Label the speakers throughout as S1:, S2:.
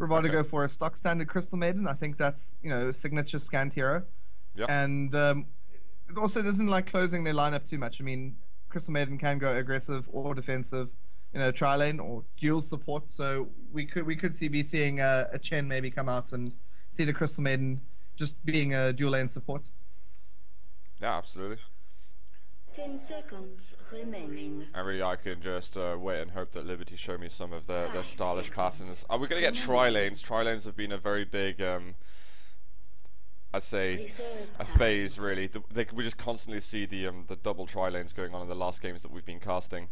S1: Bravado go for a stock standard Crystal Maiden. I think that's, signature scanned hero.
S2: Yeah.
S1: And it also doesn't like closing their lineup too much. I mean, Crystal Maiden can go aggressive or defensive, tri lane or dual support. So we could be seeing a Chen maybe come out and see the Crystal Maiden just being a dual lane support.
S2: Yeah, absolutely.
S3: 10 seconds remaining.
S2: And really, I can just wait and hope that Liberty show me some of their stylish patterns. Are we going to get tri-lanes? Tri-lanes have been a very big, I'd say, a phase, really. We just constantly see the double tri-lanes going on in the last games that we've been casting.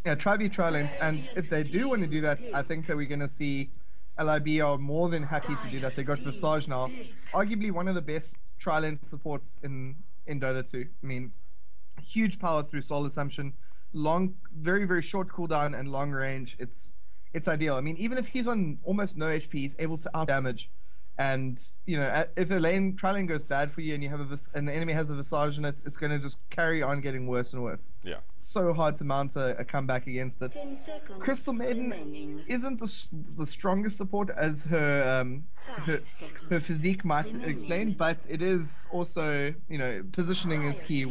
S1: Yeah, tri-lanes, and if they do want to do that, I think that we're going to see LIB are more than happy to do that. They got Visage now, arguably one of the best tri-lane supports in Dota2. I mean, huge power through soul assumption, long, very very short cooldown and long range. It's ideal. I mean, even if he's on almost no HP, he's able to out damage. And if a tri-lane goes bad for you and you have and the enemy has a Visage in it, it's going to just carry on getting worse and worse.
S2: Yeah.
S1: It's so hard to mount a comeback against it. Crystal Maiden isn't the strongest support as her physique might explain, but it is also, positioning is key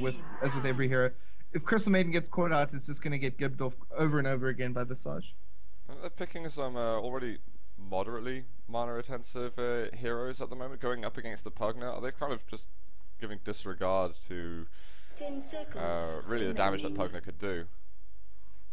S1: as with every hero. If Crystal Maiden gets caught out, it's just going to get gibbed off over and over again by Visage.
S2: They're picking some already moderately mana intensive heroes at the moment, going up against the Pugna. Are they kind of just giving disregard to really the damage that Pugna could do?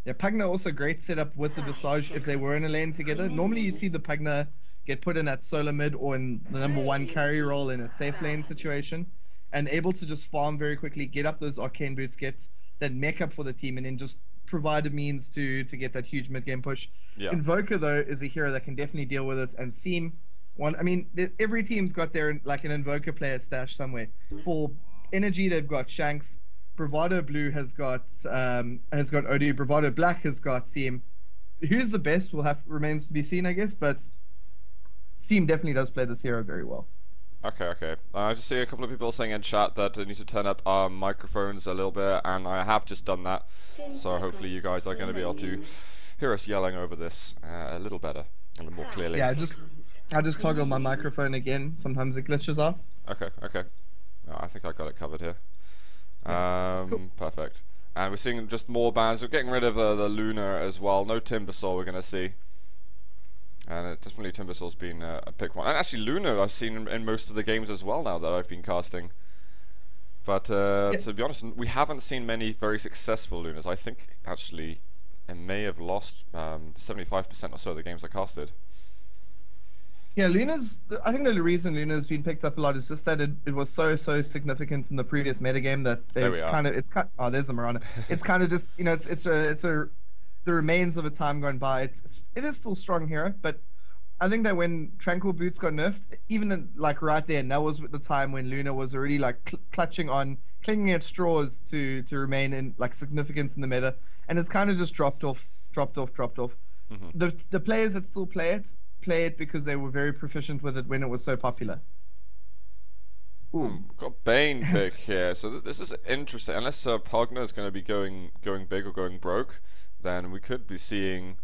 S1: Yeah, Pugna also great setup with the Visage if they were in a lane together. Normally you see the Pugna get put in at solo mid or in the #1 carry role in a safe lane situation, and able to just farm very quickly, get up those arcane boots, get that mech up for the team, and then just provide a means to get that huge mid game push.
S2: Yeah.
S1: Invoker though is a hero that can definitely deal with it, and seem one. I mean, every team's got their like an Invoker player stashed somewhere. For energy, they've got Shanks. Bravado Blue has got Odu. Bravado Black has got Seam. Who's the best remains to be seen, I guess. But Seam definitely does play this hero very well.
S2: Okay. I just see a couple of people saying in chat that I need to turn up our microphones a little bit, and I have just done that. So hopefully you guys are going to be able to hear us yelling over this a little better, a little more clearly.
S1: Yeah, I just toggle my microphone again. Sometimes it glitches out.
S2: Okay. No, I think I got it covered here.
S1: Cool.
S2: Perfect. And we're seeing just more bans. We're getting rid of the Lunar as well. No Timbersaw we're going to see. And definitely Timbersaw's been a pick one. And actually Lunar I've seen in most of the games as well now that I've been casting. But to be honest, we haven't seen many very successful Lunars. I think actually it may have lost 75% or so of the games I casted.
S1: Yeah, I think the reason Luna's been picked up a lot is just that it was so significant in the previous metagame that they've oh, there's the Miranda. It's kind of just, it's the remains of a time gone by. It is still strong hero, but I think that when Tranquil Boots got nerfed, even right there, and that was the time when Luna was already clutching on, clinging at straws to remain in significance in the meta, and it's kind of just dropped off. Mm-hmm. The players that still play it because they were very proficient with it when it was so popular.
S2: Ooh, got Bane pick here, so this is interesting. Unless Pugna is going to be going big or going broke, then we could be seeing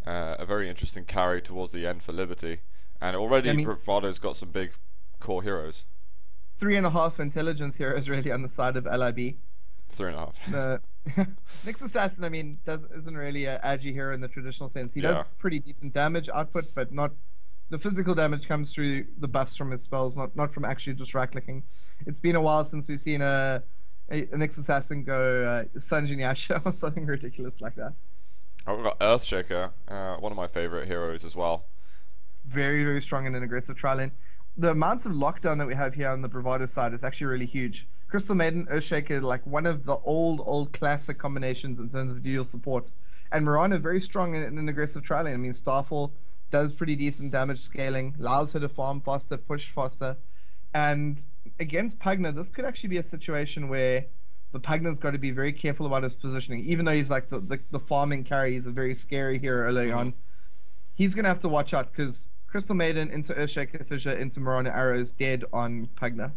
S2: a very interesting carry towards the end for Liberty. And already Bravado's got some big core heroes.
S1: 3.5 intelligence heroes really on the side of LIB.
S2: 3.5.
S1: Nyx Assassin, isn't really an agi hero in the traditional sense. He does pretty decent damage output, but not the physical damage comes through the buffs from his spells, not from actually just right clicking. It's been a while since we've seen a Nyx Assassin go Sanjin Yasha or something ridiculous like that.
S2: Oh, we've got Earthshaker, one of my favorite heroes as well.
S1: Very, very strong in an aggressive tri-lane. The amounts of lockdown that we have here on the Bravado side is actually really huge. Crystal Maiden, Earthshaker, one of the old classic combinations in terms of dual support. And Mirana very strong in an aggressive tri-lane. Starfall does pretty decent damage scaling, allows her to farm faster, push faster. And against Pugna, this could actually be a situation where the Pugna's got to be very careful about his positioning. Even though he's the farming carry, he's a very scary hero early on. He's going to have to watch out because Crystal Maiden into Earthshaker Fissure into Mirana Arrows dead on Pugna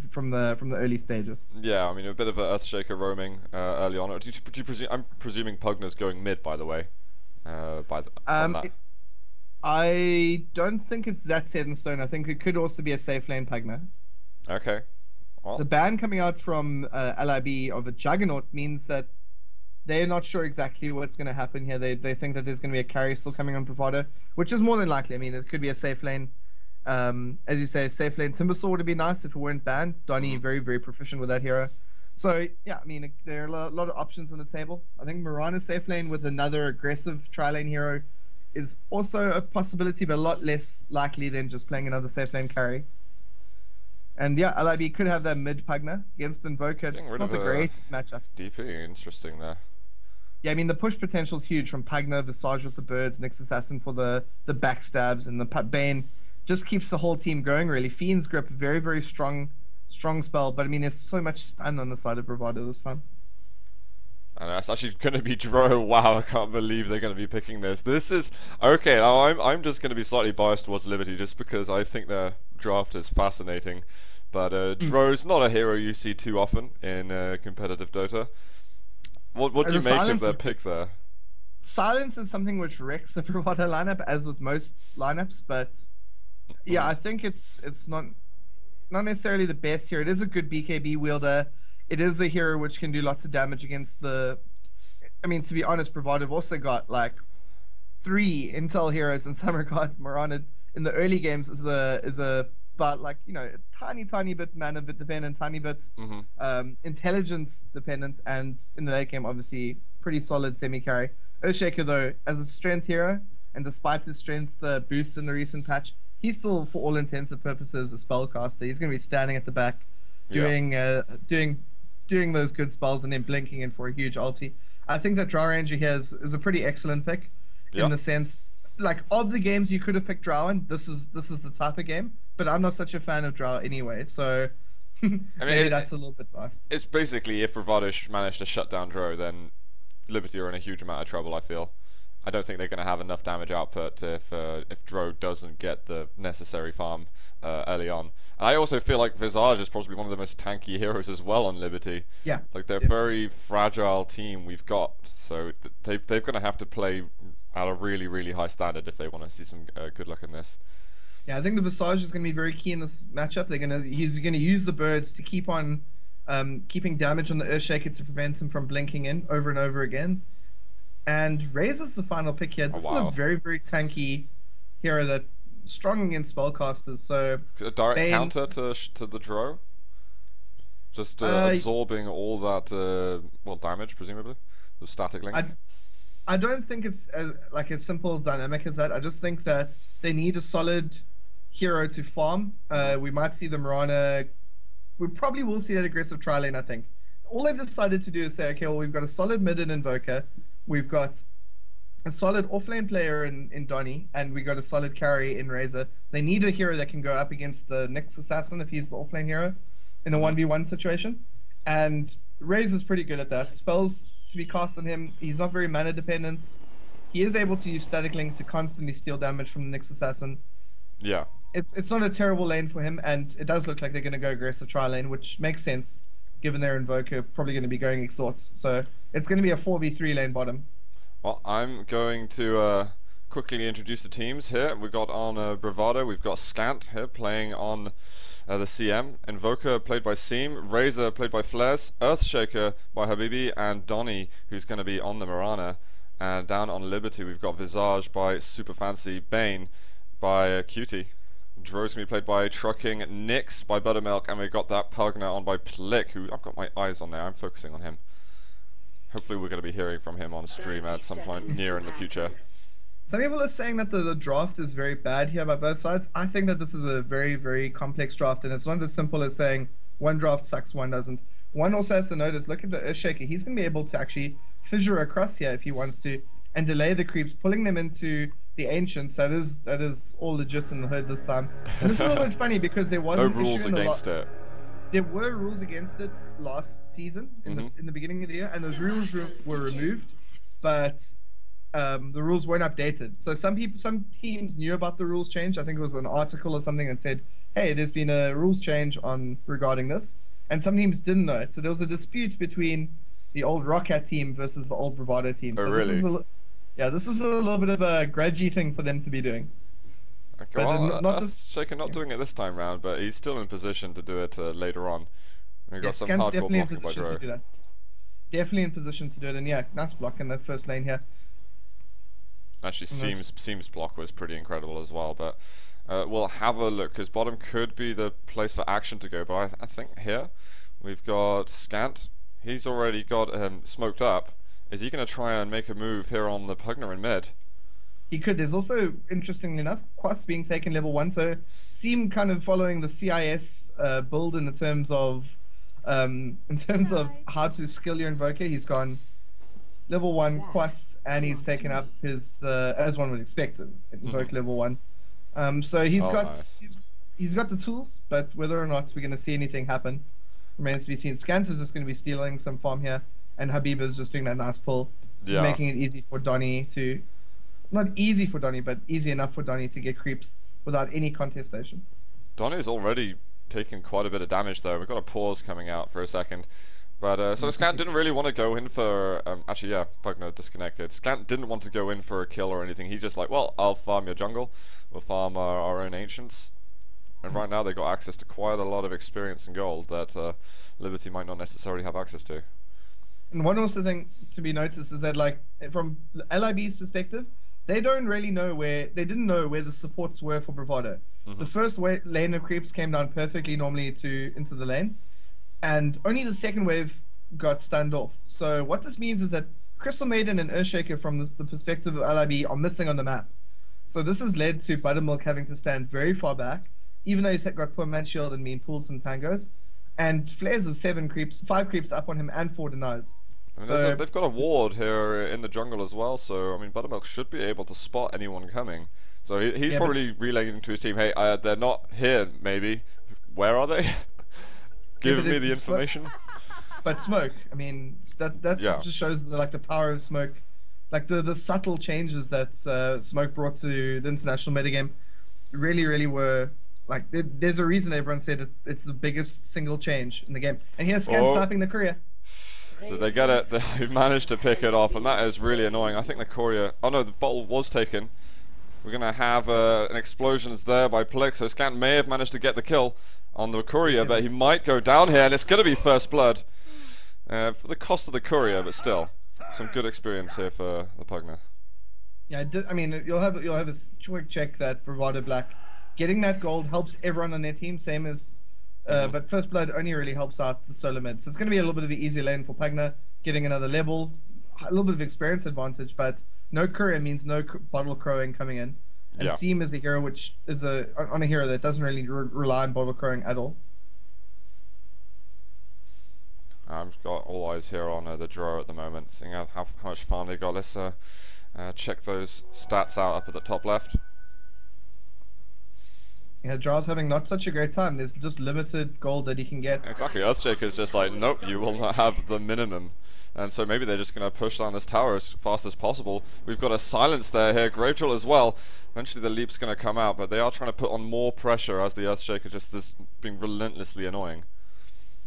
S1: from the early stages.
S2: Yeah, a bit of an Earthshaker roaming early on. I'm presuming Pugna's going mid, by the way.
S1: I don't think it's that set in stone. I think it could also be a safe lane Pugna.
S2: Okay. Well,
S1: The ban coming out from LIB of a Juggernaut means that they're not sure exactly what's going to happen here. They think that there's going to be a carry still coming on Bravado, which is more than likely. I mean, it could be a safe lane. As you say, safe lane Timbersaw would be nice if it weren't banned. Donnie, very, very proficient with that hero. So, yeah, I mean, there are a lot of options on the table. I think Mirana's safe lane with another aggressive tri-lane hero is also a possibility, but a lot less likely than just playing another safe lane carry. And yeah, LIB could have that mid Pugna against Invoker.
S2: Getting
S1: It's
S2: rid
S1: not the
S2: of
S1: greatest matchup.
S2: DP, interesting there.
S1: Yeah, I mean, the push potential is huge from Pugna, Visage with the birds, Nyx Assassin for the backstabs, and the Bane just keeps the whole team going, really. Fiend's Grip, very, very strong spell, but I mean, there's so much stun on the side of Bravado this time.
S2: And that's actually going to be Dro. Wow, I can't believe they're going to be picking this. This is... Okay, now I'm just going to be slightly biased towards Liberty just because I think their draft is fascinating. But Dro's not a hero you see too often in competitive Dota. What do you make of their pick there?
S1: Silence is something which wrecks the Bravado lineup, as with most lineups, but yeah, I think it's not necessarily the best here. It is a good BKB wielder. It is a hero which can do lots of damage against the... I mean, to be honest, Bravado have also got like 3 intel heroes in some regards. Mirana in the early games is about like, you know, a tiny bit mana bit dependent, tiny bit intelligence dependent, and in the late game, obviously, pretty solid semi-carry. Earthshaker, though, as a strength hero, and despite his strength boost in the recent patch, he's still, for all intents and purposes, a spellcaster. He's going to be standing at the back, doing those good spells and then blinking in for a huge ulti. I think that Drow Ranger here is a pretty excellent pick in the sense, like, of the games you could have picked Drow in, this is the type of game, but I'm not such a fan of Drow anyway, so I mean, maybe that's a little bit biased.
S2: It's basically, if Bravado managed to shut down Dro, then Liberty are in a huge amount of trouble, I feel. I don't think they're going to have enough damage output if Dro doesn't get the necessary farm early on. And I also feel like Visage is probably one of the most tanky heroes as well on Liberty.
S1: Yeah.
S2: Like, they're a very fragile team we've got, so they're going to have to play at a really, really high standard if they want to see some good luck in this.
S1: Yeah, I think the Visage is going to be very key in this matchup. He's going to use the birds to keep on keeping damage on the Earthshaker to prevent him from blinking in over and over again. And Razor's the final pick here. This is a very, very tanky hero that strong against spellcasters. So
S2: a direct counter to the Dro, just absorbing all that damage, presumably the static link.
S1: I don't think it's like a simple dynamic as that. I just think that they need a solid hero to farm. We might see the Mirana. We probably will see that aggressive tri-lane, I think. All they've decided to do is say, okay, well, we've got a solid mid in Invoker. We've got a solid offlane player in Donnie, and we got a solid carry in Razor. They need a hero that can go up against the Nyx Assassin if he's the offlane hero in a 1v1 situation. And Razor's pretty good at that. Spells to be cast on him. He's not very mana dependent. He is able to use Static Link to constantly steal damage from the Nyx Assassin.
S2: Yeah.
S1: It's not a terrible lane for him, and it does look like they're going to go aggressive tri-lane, which makes sense, given their Invoker probably going to be going Exhort. So it's going to be a 4v3 lane bottom.
S2: Well, I'm going to quickly introduce the teams here. We've got on Bravado, we've got Scant here playing on the CM, Invoker played by Seam, Razor played by Flares, Earthshaker by Habibi, and Donnie, who's going to be on the Mirana. And down on Liberty, we've got Visage by Super Fancy, Bane by Cutie. Dro's going to be played by Trucking, Nyx by Buttermilk, and we've got that Pugna on by Plick, who I've got my eyes on there. I'm focusing on him. Hopefully we're going to be hearing from him on stream at some point near in the future.
S1: Some people are saying that the draft is very bad here by both sides. I think that this is a very, very complex draft, and it's not as simple as saying one draft sucks, one doesn't. One also has to notice, look at the Earthshaker. He's going to be able to actually fissure across here if he wants to, and delay the creeps, pulling them into the Ancients. That is all legit in the hood this time. And this is a little bit funny because there was
S2: no
S1: an
S2: rules
S1: issue
S2: against it.
S1: There were rules against it last season in the beginning of the year, and those rules were removed, but the rules weren't updated. So some teams knew about the rules change. I think it was an article or something that said, "Hey, there's been a rules change regarding this," and some teams didn't know it. So there was a dispute between the old Rockhat team versus the old Bravado team.
S2: Oh,
S1: so
S2: really?
S1: Yeah, this is a little bit of a grudgy thing for them to be doing.
S2: Okay,
S1: But
S2: well,
S1: not
S2: Shaker not doing it this time round, but he's still in position to do it later on. We got some
S1: Scan's
S2: hardcore
S1: definitely in
S2: blocking by
S1: position to
S2: Dro.
S1: do that. Definitely in position to do it, and yeah, nice block in the first lane here.
S2: Actually,
S1: Nice.
S2: Seam's block was pretty incredible as well, but we'll have a look, because bottom could be the place for action to go, but I think here we've got Scant. He's already got smoked up. Is he going to try and make a move here on the Pugner in mid?
S1: He could. There's also, interestingly enough, Quas being taken level 1, so Seam kind of following the CIS build in terms of how to skill your invoker. He's gone level 1 Quas, and he's taken up his as one would expect, invoke level 1. So he's he's got the tools, but whether or not we're going to see anything happen remains to be seen. Scant is just going to be stealing some farm here, and Habib is just doing that nice pull, just making it easy for Donny to. Not easy for Donny, but easy enough for Donny to get creeps without any contestation.
S2: Donny's already taken quite a bit of damage though. We've got a pause coming out for a second. But so Scant didn't really want to go in for actually yeah, Pugner disconnected. Scant didn't want to go in for a kill or anything. He's just like, well, I'll farm your jungle. We'll farm our own ancients. And right now they've got access to quite a lot of experience and gold that Liberty might not necessarily have access to.
S1: And one also thing to be noticed is that, like, from LIB's perspective, they didn't know where the supports were for Bravado. The first lane of creeps came down perfectly normally into the lane, and only the second wave got stunned off. So what this means is that Crystal Maiden and Earthshaker, from the perspective of LIB, are missing on the map. So this has led to Buttermilk having to stand very far back, even though he's got poor man shield and pulled some tangos. And Flares is 5 creeps up on him and 4 denies.
S2: I mean,
S1: So
S2: they've got a ward here in the jungle as well, so I mean Buttermilk should be able to spot anyone coming. So he's probably relaying to his team, hey, they're not here, maybe. Where are they? Give me the information.
S1: But smoke, I mean, that just shows the power of smoke, like the subtle changes that smoke brought to the international metagame. Really were like there's a reason everyone said it's the biggest single change in the game. And here's Scan sniping the courier.
S2: Did they get it? They managed to pick it off, and that is really annoying. I think the courier... Oh no, the bottle was taken. We're going to have an explosions there by Plix, so Scant may have managed to get the kill on the courier, but he might go down here, and it's going to be first blood. For the cost of the courier, but still. Some good experience here for the Pugner.
S1: Yeah, I mean, you'll have a quick check that Bravado Black. Getting that gold helps everyone on their team, same as... but First Blood only really helps out the solo mid. So it's going to be a little bit of an easy lane for Pugner, getting another level, a little bit of experience advantage, but no courier means no bottle crowing coming in. And Seam is a hero which is on a hero that doesn't really rely on bottle crowing at all.
S2: I've got all eyes here on the draw at the moment, seeing how much farm they got. Let's check those stats out up at the top left.
S1: Yeah, Jar's having not such a great time. There's just limited gold that he can get.
S2: Exactly, Earthshaker's just like, nope, you will not have the minimum. And so maybe they're just going to push down this tower as fast as possible. We've got a silence there here, Grave Drill as well. Eventually the leap's going to come out, but they are trying to put on more pressure as the Earthshaker just is being relentlessly annoying.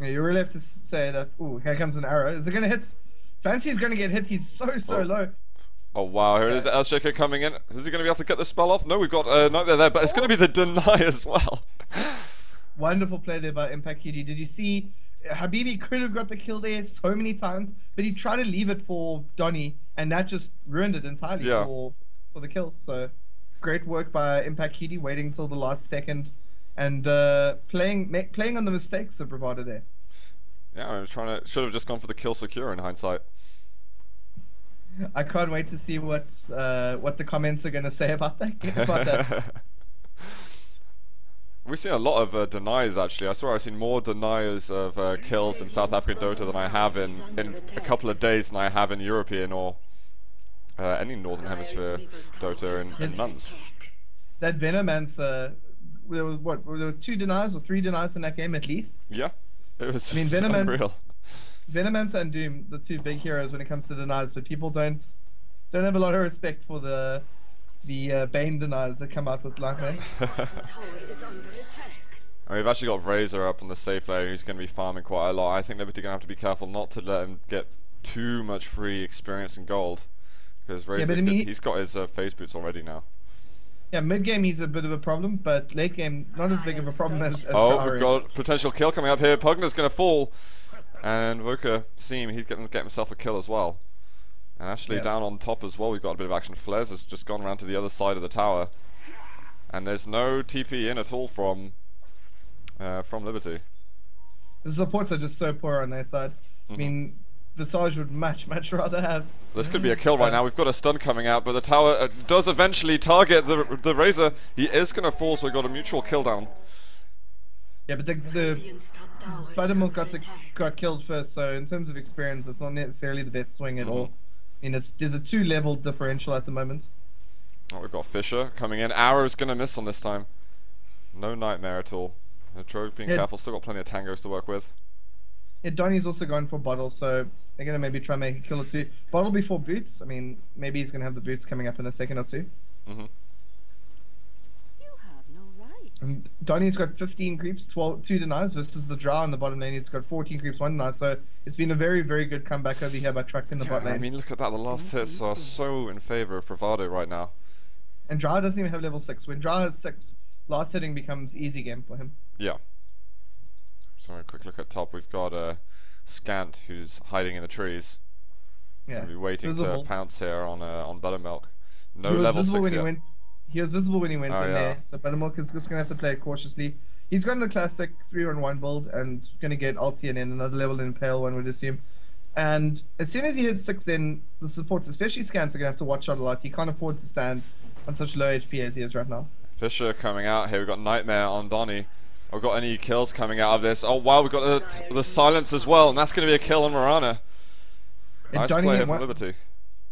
S1: Yeah, you really have to say that, ooh, here comes an arrow. Is it going to hit? Fancy's going to get hit. He's so low.
S2: Oh wow, here it is, Earthshaker coming in. Is he going to be able to get the spell off? No, we've got Nightmare there, but it's going to be the deny as well.
S1: Wonderful play there by Impact QD. Did you see Habibi could have got the kill there so many times, but he tried to leave it for Donny, and that just ruined it entirely for the kill. So great work by Impact QD, waiting until the last second and playing on the mistakes of Bravado there.
S2: Yeah, I was should have just gone for the kill secure in hindsight.
S1: I can't wait to see what the comments are going to say about that.
S2: We've seen a lot of deniers actually. I swear I've seen more deniers of kills in South African Dota than I have in a couple of days than I have in European or any Northern Hemisphere Dota in months.
S1: That Venomance, there were 2 deniers or 3 deniers in that game at least?
S2: Yeah, it was unreal.
S1: Venomance and Doom, the 2 big heroes when it comes to denies, but people don't have a lot of respect for the Bane deniers that come out with Nightmare.
S2: We've actually got Razor up on the safe lane. He's going to be farming quite a lot. I think they're going to have to be careful not to let him get too much free experience and gold, Because Razor, he's got his phase boots already now.
S1: Yeah, mid game he's a bit of a problem, but late game not as big of a problem as
S2: oh, we've got a potential kill coming up here. Pugner's going to fall, and Voka Seam, he's going to get himself a kill as well. And Ashley down on top as well. We've got a bit of action. Flares has just gone around to the other side of the tower, and there's no TP in at all from Liberty.
S1: The supports are just so poor on their side. I mean, Visage would much rather have.
S2: This could be a kill right now. We've got a stun coming out, but the tower does eventually target the Razor. He is going to fall, so we got a mutual kill down.
S1: Yeah, but the Buttermilk got killed first, so in terms of experience, it's not necessarily the best swing at all. I mean, there's a 2-level differential at the moment.
S2: Oh, we've got Fisher coming in. Arrow's going to miss on this time. No Nightmare at all. Drogue being careful, still got plenty of tangos to work with.
S1: Yeah, Donnie's also going for Bottle, so they're going to maybe try and make a kill or two. Bottle before Boots, I mean, maybe he's going to have the Boots coming up in a second or two.
S3: You have no right.
S1: And Donnie's got 15 creeps, 2 denies, versus the Drow on the bottom lane. He's got 14 creeps, 1 deny, so it's been a very good comeback over here by Truck in the bot lane.
S2: I mean, look at that, the last hits are so in favor of Bravado right now.
S1: And Drow doesn't even have level 6. When Drow has 6, last hitting becomes easy game for him.
S2: Yeah. So a quick look at top. We've got Scant who's hiding in the trees.
S1: Yeah.
S2: We'll be waiting to pounce here on Buttermilk. No level 6 yet.
S1: He was visible when he went in there, so Buttermilk is just gonna have to play it cautiously. He's got the classic 3-on-1 build and gonna get ulti and then another level in Pale, one would assume. And as soon as he hits 6 in, the supports, especially Scants, are gonna have to watch out a lot. He can't afford to stand on such low HP as he is right now.
S2: Fisher coming out here. We've got Nightmare on Donnie. I've got any kills coming out of this. Oh wow, we've got the silence as well, and that's going to be a kill on Marana. Nice play here from Liberty.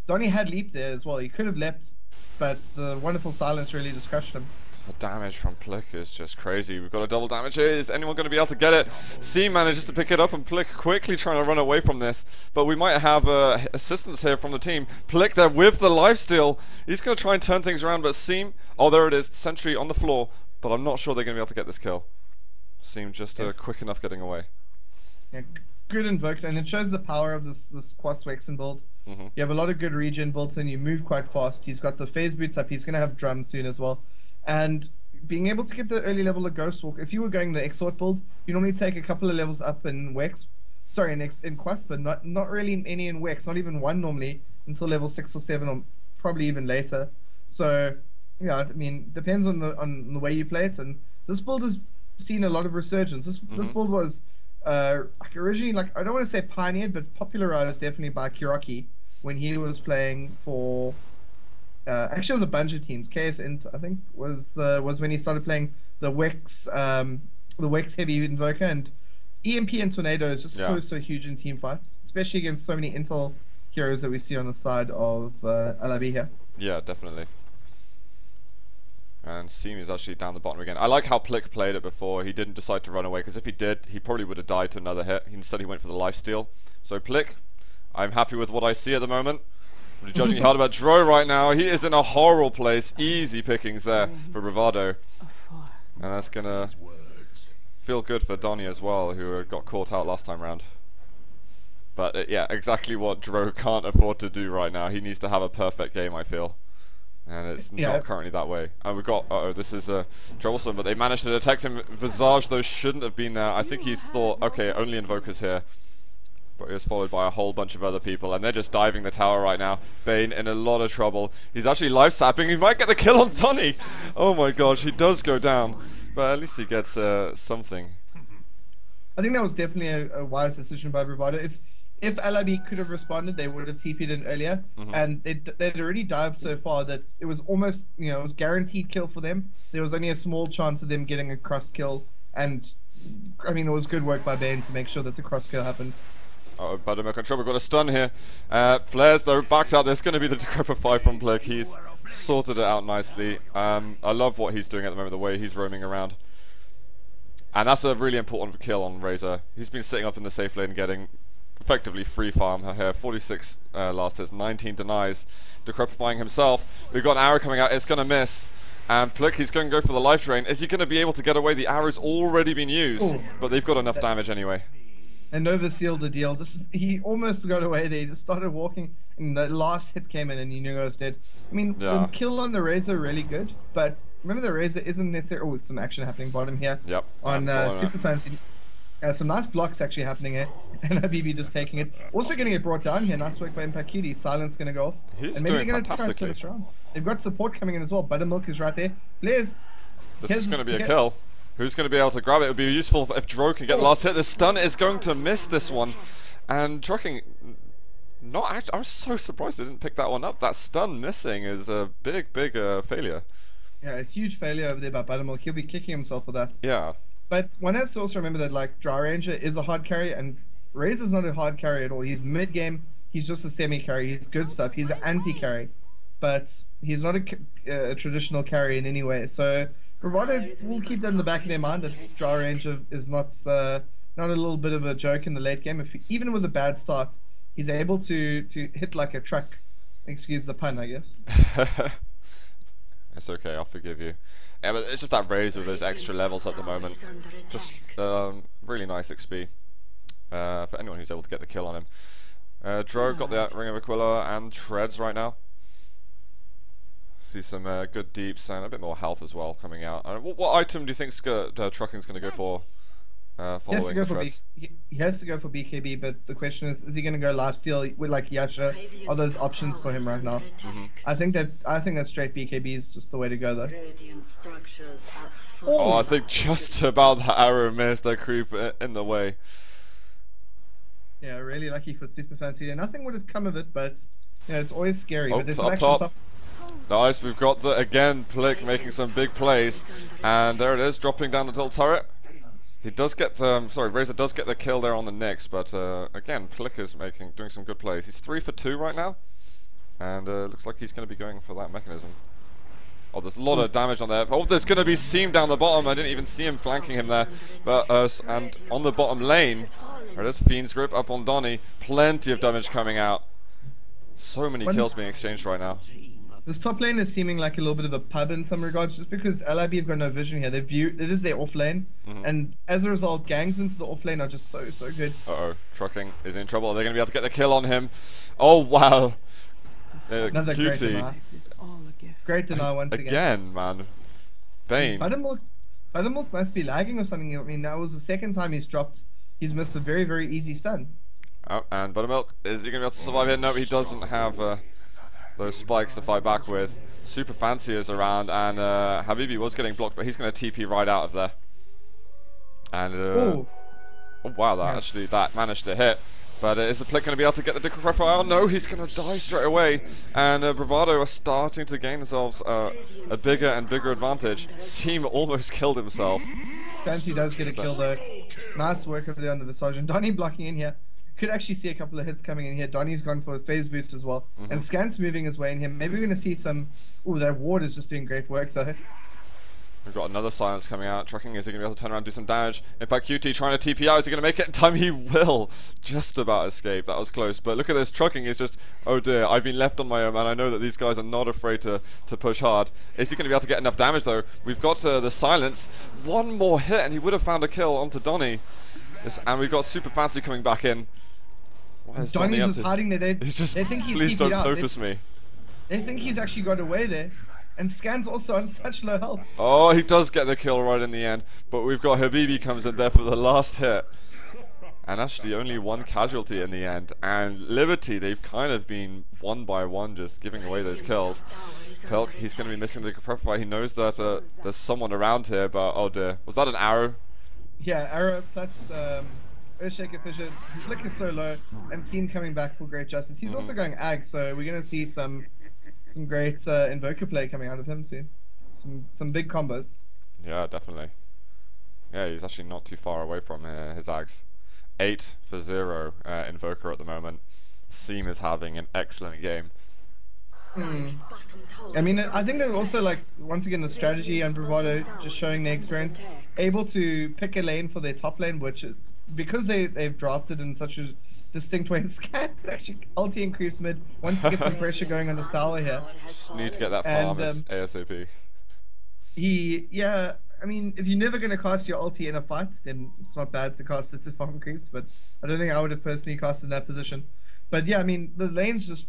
S1: Donnie had leaped there as well. He could have leapt, but the wonderful silence really just crushed him.
S2: The damage from Plick is just crazy. We've got a double damage here. Is anyone going to be able to get it? C manages to pick it up, and Plick quickly trying to run away from this. But we might have assistance here from the team. Plick there with the lifesteal. He's going to try and turn things around, but Seam... Oh, there it is. Sentry on the floor. But I'm not sure they're going to be able to get this kill. Seem just quick enough getting away.
S1: Yeah, good invoked, and it shows the power of this Quas Wexen build. You have a lot of good regen built in, you move quite fast. He's got the phase boots up, he's going to have drums soon as well. And being able to get the early level of Ghost Walk, if you were going the Exort build, you normally take a couple of levels up in Wex. Sorry, in Quas, but not really any in Wex, not even 1 normally, until level 6 or 7, or probably even later. So, yeah, I mean, depends on the way you play it, and this build is seen a lot of resurgence. This build was originally, like, I don't want to say pioneered, but popularized definitely by Kiraki when he was playing for actually it was a bunch of teams. KS Int, I think, was when he started playing the Wex heavy invoker, and EMP and Tornado is just so huge in team fights, especially against so many Intel heroes that we see on the side of LIB here.
S2: Yeah, definitely. And Seam is actually down the bottom again. I like how Plick played it before. He didn't decide to run away, because if he did, he probably would have died to another hit. Instead, he went for the lifesteal. So Plick, I'm happy with what I see at the moment. I'm judging hard about Dro right now. He is in a horrible place. Easy pickings there for Bravado. And that's going to feel good for Donnie as well, who got caught out last time round. But yeah, exactly what Dro can't afford to do right now. He needs to have a perfect game, I feel. And it's not currently that way. And we've got, this is troublesome, but they managed to detect him. Visage, though, shouldn't have been there. I think he's thought, okay, only Invokers here. But he was followed by a whole bunch of other people, and they're just diving the tower right now. Bane in a lot of trouble. He's actually life-sapping. He might get the kill on Donnie. Oh my gosh, he does go down. But at least he gets something.
S1: I think that was definitely a wise decision by Bravado. If LIB could have responded, they would have TP'd in earlier, and they'd already dived so far that it was almost, it was guaranteed kill for them. There was only a small chance of them getting a cross kill, and I mean, it was good work by Bane to make sure that the cross kill happened.
S2: Oh, Buttermilk control. We've got a stun here. Flares, though, backed out. There's going to be the Decrepify from Plick. He's sorted it out nicely. I love what he's doing at the moment, the way he's roaming around. And that's a really important kill on Razor. He's been sitting up in the safe lane getting effectively free farm here. 46 last hits, 19 denies, decrepifying himself. We've got an arrow coming out, it's going to miss. And Plick, he's going to go for the life drain. Is he going to be able to get away? The arrow's already been used, but they've got enough damage anyway.
S1: and Nova sealed the deal. Just he almost got away there. He just started walking, and the last hit came in, and you knew I was dead. I mean, the kill on the Razor really good, but remember the Razor isn't necessarily. Oh, some action happening bottom here.
S2: Yep.
S1: On Super Fancy. Some nice blocks actually happening here, and Habibi just taking it. Also going to get brought down here. Nice work by Impact Cutie. Silence going to go off.
S2: He's
S1: and maybe
S2: doing
S1: they're going to try and turn this around. They've got support coming in as well. Buttermilk is right there. Players.
S2: This is going to be a kill. Who's going to be able to grab it? It would be useful if Dro can get the last hit. The stun is going to miss this one. And Trucking, not actually, I'm so surprised they didn't pick that one up. That stun missing is a big failure.
S1: Yeah, a huge failure over there by Buttermilk. He'll be kicking himself for that.
S2: Yeah.
S1: But one has to also remember that like Dry Ranger is a hard carry, and Razor's not a hard carry at all. He's mid game. He's just a semi carry. He's good stuff. He's an anti carry, but he's not a traditional carry in any way. So Bravado will keep that in the back of their mind that Dry Ranger is not a little bit of a joke in the late game. Even with a bad start, he's able to hit like a truck. Excuse the pun, I guess.
S2: It's okay, I'll forgive you. Yeah, but it's just that Razor with those extra levels at the moment. Just really nice XP for anyone who's able to get the kill on him. Dro got the Ring of Aquila and Treads right now. See some good deeps and a bit more health as well coming out. What item do you think Trucking's going to go for? Following the Treads?
S1: He has to go for BKB, but the question is he going to go lifesteal with like Yasha? Are those options for him right now? I think that straight BKB is just the way to go though.
S2: Oh, I think just about the arrow missed that creep in the way.
S1: Yeah, really lucky for Super Fancy there. Nothing would have come of it, but you know, it's always scary.
S2: Oh,
S1: but there's
S2: up top. Nice, we've got the again Plick making some big plays, and there it is, dropping down the tilt turret. He does get, Razor does get the kill there on the Nyx, but again, Plick is doing some good plays. He's 3 for 2 right now, and looks like he's going to be going for that mechanism. Oh, there's a lot of damage on there. Oh, there's going to be Seam down the bottom. I didn't even see him flanking him there. But and on the bottom lane, there it is, Fiend's Grip up on Donny. Plenty of damage coming out. So many kills being exchanged right now.
S1: This top lane is seeming like a little bit of a pub in some regards, just because LIB have got no vision here. It is their off lane, and as a result, gangs into the off lane are just so good.
S2: Uh-oh, Trucking is in trouble. Are they going to be able to get the kill on him? Oh, wow.
S1: Another great deny. Great deny once again.
S2: Again, man. Bane.
S1: Buttermilk must be lagging or something. I mean, that was the second time he's missed a very easy stun.
S2: Oh, and Buttermilk, is he going to be able to survive here? No, he doesn't have those spikes to fight back with. Super Fancy is around, and Habibi was getting blocked, but he's going to TP right out of there. And oh wow, that managed to hit. But is the Plick going to be able to get the Dick profile? No, he's going to die straight away. And Bravado are starting to gain themselves a bigger and bigger advantage. Seam almost killed himself.
S1: Fancy does get a kill though. Nice work over there under the Sergeant. Donny blocking in here. Could actually see a couple of hits coming in here. Donny's gone for phase boots as well. And Scant's moving his way in here. Maybe we're going to see some... Ooh, that ward is just doing great work though.
S2: We've got another Silence coming out. Trucking, is he going to be able to turn around and do some damage? Impact QT trying to TP out. Is he going to make it in time? He will. Just about escape. That was close. But look at this. Trucking is just, oh dear, I've been left on my own, and I know that these guys are not afraid to push hard. Is he going to be able to get enough damage though? We've got the Silence. One more hit and he would have found a kill onto Donny. And we've got Super Fancy coming back in.
S1: Donny's just hiding there. They think he's
S2: please don't notice me.
S1: They think he's actually got away there. And Scan's also on such low health.
S2: Oh, he does get the kill right in the end. But we've got Habibi comes in there for the last hit. And actually only one casualty in the end. And Liberty, they've kind of been one by one just giving away those kills. Pilk, he's going to be missing the Prepify. He knows that there's someone around here, but oh dear. Was that an arrow?
S1: Yeah, arrow plus Earthshaker Fissure. Flick is so low. And Seam coming back for great justice. He's also going Ag, so we're going to see some great Invoker play coming out of him soon. Some big combos.
S2: Yeah, definitely. Yeah, he's actually not too far away from his Ags. 8 for 0 Invoker at the moment. Seam is having an excellent game.
S1: I mean, I think they're also, like, once again, the strategy and Bravado just showing their experience, able to pick a lane for their top lane, which is because they've drafted in such a distinct way. Scan actually ulti and creeps mid. Once he gets some pressure going on this tower here.
S2: Just need to get that farm ASAP.
S1: I mean, if you're never going to cast your ulti in a fight, then it's not bad to cast it to farm creeps, but I don't think I would have personally cast in that position. But yeah, I mean, the lane's just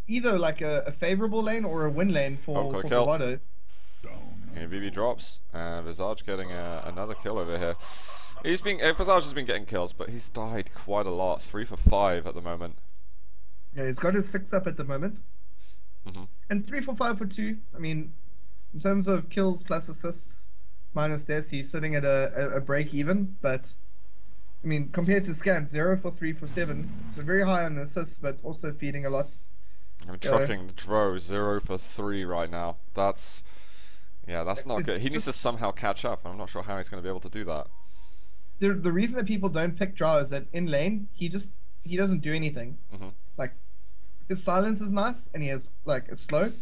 S1: either like a favorable lane or a win lane for Bravado.
S2: Yeah, VV drops, and Visage getting another kill over here. Visage has been getting kills, but he's died quite a lot. 3 for 5 at the moment.
S1: Yeah, he's got his 6 up at the moment. And 3 for 5 for 2. I mean, in terms of kills plus assists minus deaths, he's sitting at a break even. But I mean, compared to Scant, 0 for 3 for 7. So very high on the assists, but also feeding a lot.
S2: I'm trucking the Dro 0 for 3 right now. That's not good. He needs to somehow catch up. I'm not sure how he's going to be able to do that.
S1: The reason that people don't pick Drow is that in lane he doesn't do anything. Like his silence is nice and he has like a slow,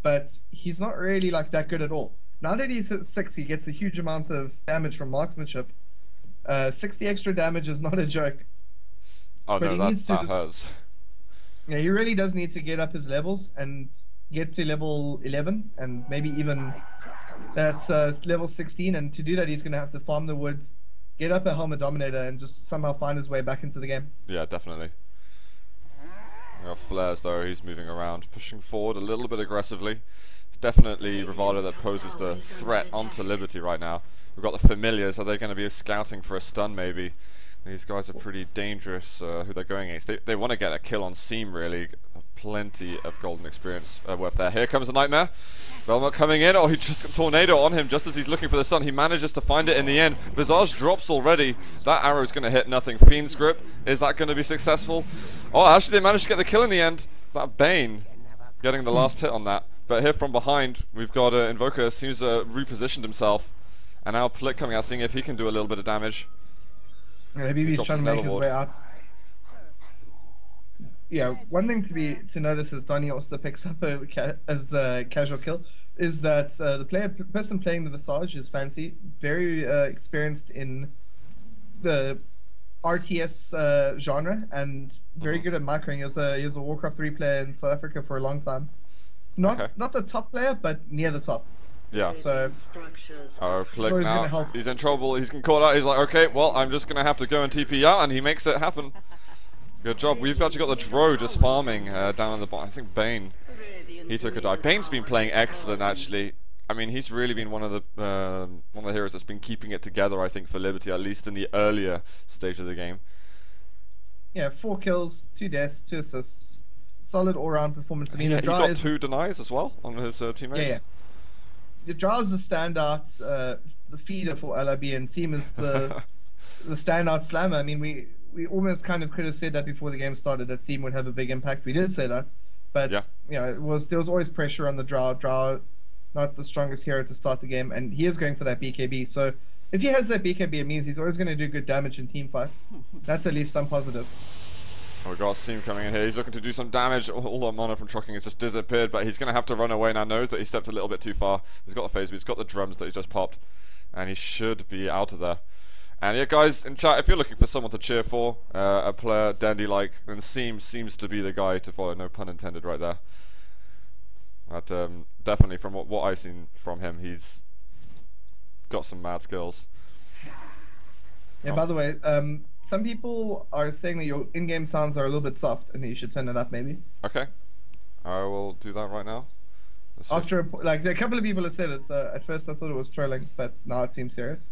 S1: but he's not really like that good at all. Now that he's hit 6, he gets a huge amount of damage from marksmanship. 60 extra damage is not a joke.
S2: Oh
S1: but
S2: no, that hurts.
S1: Yeah, he really does need to get up his levels and get to level 11 and maybe even that's level 16. And to do that, he's going to have to farm the woods, get up a Helmet Dominator, and just somehow find his way back into the game.
S2: Yeah, definitely. We got Flares though, he's moving around, pushing forward a little bit aggressively. It's definitely Bravado that poses the threat onto Liberty right now. We've got the Familiars, are they going to be scouting for a stun maybe? These guys are pretty dangerous, who they're going against. They want to get a kill on Seam really. Plenty of golden experience worth there. Here comes the Nightmare. Velma coming in. Oh, he just got Tornado on him just as he's looking for the stun. He manages to find it in the end. Visage drops already. That arrow is going to hit nothing. Fiend's Grip, is that going to be successful? Oh, actually they managed to get the kill in the end. Is that Bane getting the last hit on that? But here from behind, we've got Invoker seems to repositioned himself. And now Plick coming out, seeing if he can do a little bit of damage.
S1: Yeah, BB's trying to make his way out. Yeah, one thing to notice as Donnie also picks up as a casual kill is that the person playing the Visage is Fancy, very experienced in the RTS genre and very good at microing. He was a Warcraft 3 player in South Africa for a long time. Not the top player, but near the top.
S2: Yeah.
S1: So,
S2: Plick now, he's in trouble, he's getting caught out, he's like, okay, well, I'm just going to have to go and TP out, and he makes it happen. Good job. We've actually got the Dro just farming down on the bottom. I think Bane, he took a dive. Bane's been playing excellent, actually. I mean, he's really been one of the heroes that's been keeping it together, I think, for Liberty, at least in the earlier stage of the game.
S1: Yeah, 4 kills, 2 deaths, 2 assists. Solid all-round performance. I mean,
S2: he got 2 denies as well on his teammates.
S1: Yeah. The Drow is the standout, the feeder for LRB, and Seam is the standout slammer. I mean, we almost kind of could have said that before the game started, that Seam would have a big impact. We did say that, but you know, there was always pressure on the Drow. Drow, not the strongest hero to start the game, and he is going for that BKB. So if he has that BKB, it means he's always going to do good damage in team fights. That's at least some positive.
S2: We've got Seam coming in here. He's looking to do some damage. All that mana from trucking has just disappeared, but he's going to have to run away now. Knows that he stepped a little bit too far. He's got the phase, but he's got the drums that he's just popped, and he should be out of there. And yeah, guys in chat, if you're looking for someone to cheer for, a player dandy-like, then Seam seems to be the guy to follow. No pun intended right there. But definitely from what I've seen from him, he's got some mad skills.
S1: Yeah, by the way, some people are saying that your in-game sounds are a little bit soft and that you should turn it up maybe.
S2: Okay. I will do that right now.
S1: After a couple of people have said it, so at first I thought it was trolling, but now it seems serious.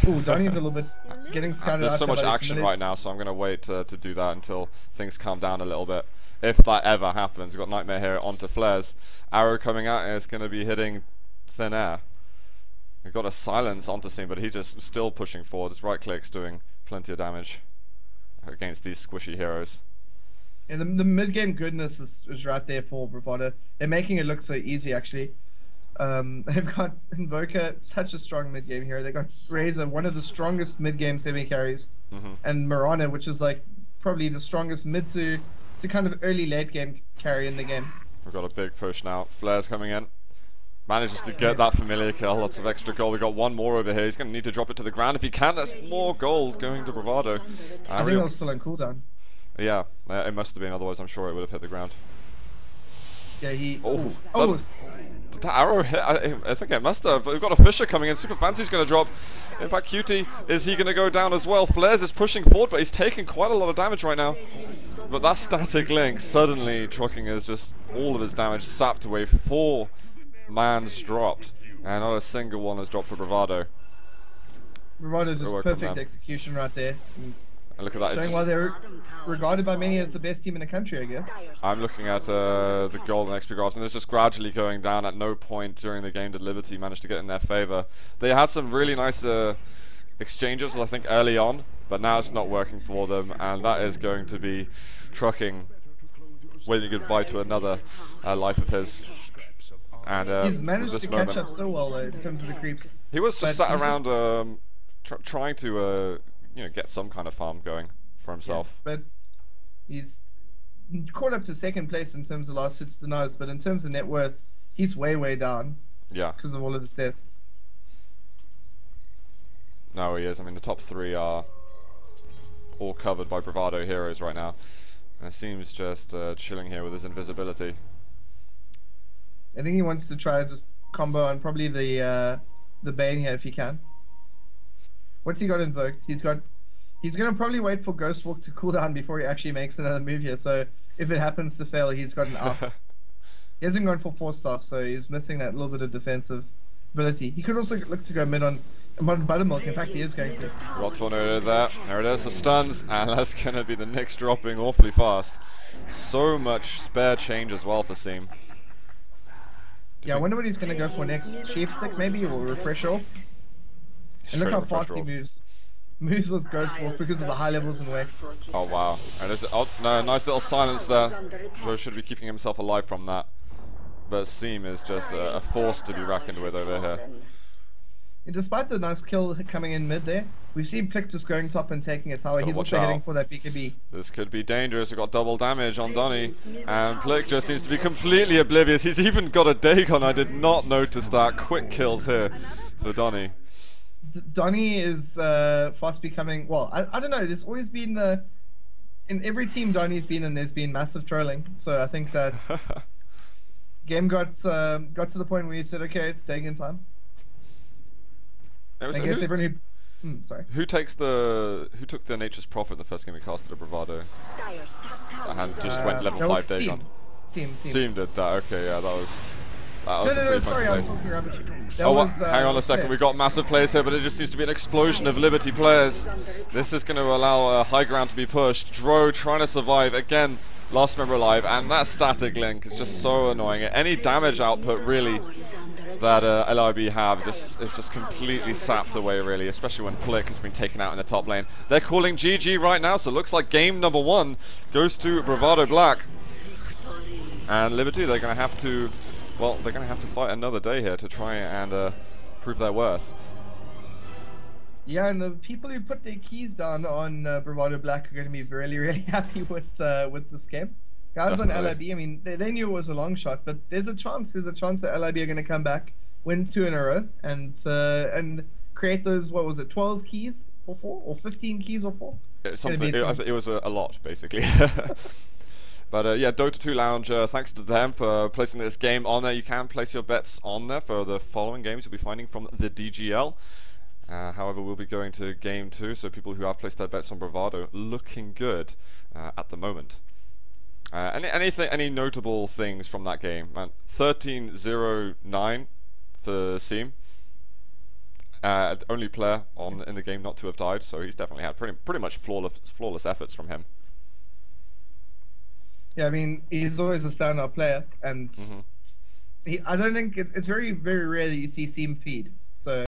S1: Ooh, Donnie's a little bit getting scattered out.
S2: There's so much action right now, so I'm going to wait to do that until things calm down a little bit. If that ever happens. We've got Nightmare here onto Flares. Arrow coming out and it's going to be hitting thin air. We've got a silence onto Seam, but he's just still pushing forward. His right click's doing plenty of damage against these squishy heroes.
S1: Yeah, the mid-game goodness is right there for Bravado. They're making it look so easy, actually. They've got Invoker, such a strong mid-game hero. They got Razor, one of the strongest mid-game semi-carries, and Marana, which is like probably the strongest mid to kind of early late game carry in the game.
S2: We've got a big push now. Flares coming in. Manages to get that familiar kill. Lots of extra gold. We got one more over here. He's going to need to drop it to the ground. If he can, that's more gold going to Bravado.
S1: I think it was still on cooldown.
S2: Yeah, it must have been. Otherwise, I'm sure it would have hit the ground.
S1: Yeah, he...
S2: That arrow hit, I think it must have. We've got a Fisher coming in. Super Fancy's going to drop. In fact, Cutie, is he going to go down as well? Flares is pushing forward, but he's taking quite a lot of damage right now. But that static link, suddenly trucking is just all of his damage sapped away. 4 mans dropped, and not a single one has dropped for Bravado.
S1: Bravado just perfect execution right there.
S2: And look at that.
S1: Showing why they're regarded by many as the best team in the country, I guess.
S2: I'm looking at the gold and XP graphs, and it's just gradually going down. At no point during the game did Liberty manage to get in their favor. They had some really nice exchanges, I think, early on, but now it's not working for them, and that is going to be trucking waving goodbye to another life of his. And
S1: he's managed to catch up so well, though, in terms of the creeps.
S2: He was just sat around trying to get some kind of farm going for himself.
S1: Yeah, but he's caught up to second place in terms of last hits denies, but in terms of net worth, he's way down.
S2: Yeah. Because
S1: of all of his deaths.
S2: No, he is. I mean, the top 3 are all covered by Bravado heroes right now. And it seems just chilling here with his invisibility.
S1: I think he wants to try just combo on probably the Bane here if he can. What's he got invoked? He's gonna probably wait for Ghost Walk to cool down before he actually makes another move here. So if it happens to fail, he's got an out. He hasn't gone for Force Staff, so he's missing that little bit of defensive ability. He could also look to go mid on Buttermilk. In fact, he is going to.
S2: Got Tornado there. There it is, the stuns, and that's gonna be the Nyx dropping awfully fast. So much spare change as well for Seam.
S1: Yeah, I wonder what he's gonna go for next. Sheep Stick maybe, or Refresher. And look how fast he moves. Moves with Ghost Walk because of the high levels in Wex.
S2: Oh wow. And there's, oh no, nice little silence there. Joe should be keeping himself alive from that. But Seam is just a force to be reckoned with over here.
S1: And despite the nice kill coming in mid there, we've seen Plick just going top and taking a tower. He's also heading for that BKB.
S2: This could be dangerous. We've got double damage on Donny. And Plick just seems to be completely oblivious. He's even got a Dagon. I did not notice that. Quick kills here for Donny.
S1: Donny is fast becoming, well, I don't know, there's always been, in every team Donny's been in, there's been massive trolling, so I think that game got to the point where he said, okay, it's Dagon time. I guess everyone who, sorry.
S2: Who took the Nature's Prophet in the first game we casted a Bravado? And just went level 5 Dagon. Seam did that, okay, yeah, that was
S1: no, sorry, I was talking rubbish.
S2: Hang on a second, we've got massive players here, but it just seems to be an explosion of Liberty players. This is going to allow high ground to be pushed. Dro trying to survive, again, last member alive, and that static link is just so annoying. Any damage output, really, that LIB have is just completely sapped away, really, especially when Plick has been taken out in the top lane. They're calling GG right now, so it looks like game number 1 goes to Bravado Black. And Liberty, they're going to have to... Well, they're going to have to fight another day here to try and prove their worth.
S1: Yeah, and the people who put their keys down on Bravado Black are going to be really happy with this game. Guys on LIB, I mean, they knew it was a long shot, but there's a chance that LIB are going to come back, win 2 in a row, and create those, what was it, 12 keys or 4, or 15 keys or 4?
S2: It was a lot, basically. But yeah, Dota2 Lounge, thanks to them for placing this game on there. You can place your bets on there for the following games you'll be finding from the DGL. However, we'll be going to game 2, so people who have placed their bets on Bravado looking good at the moment. Any notable things from that game? 13-0-9 for Seam. Only player in the game not to have died, so he's definitely had pretty much flawless efforts from him.
S1: Yeah, I mean, he's always a standout player, and I don't think it's very rare that you see Seam feed. So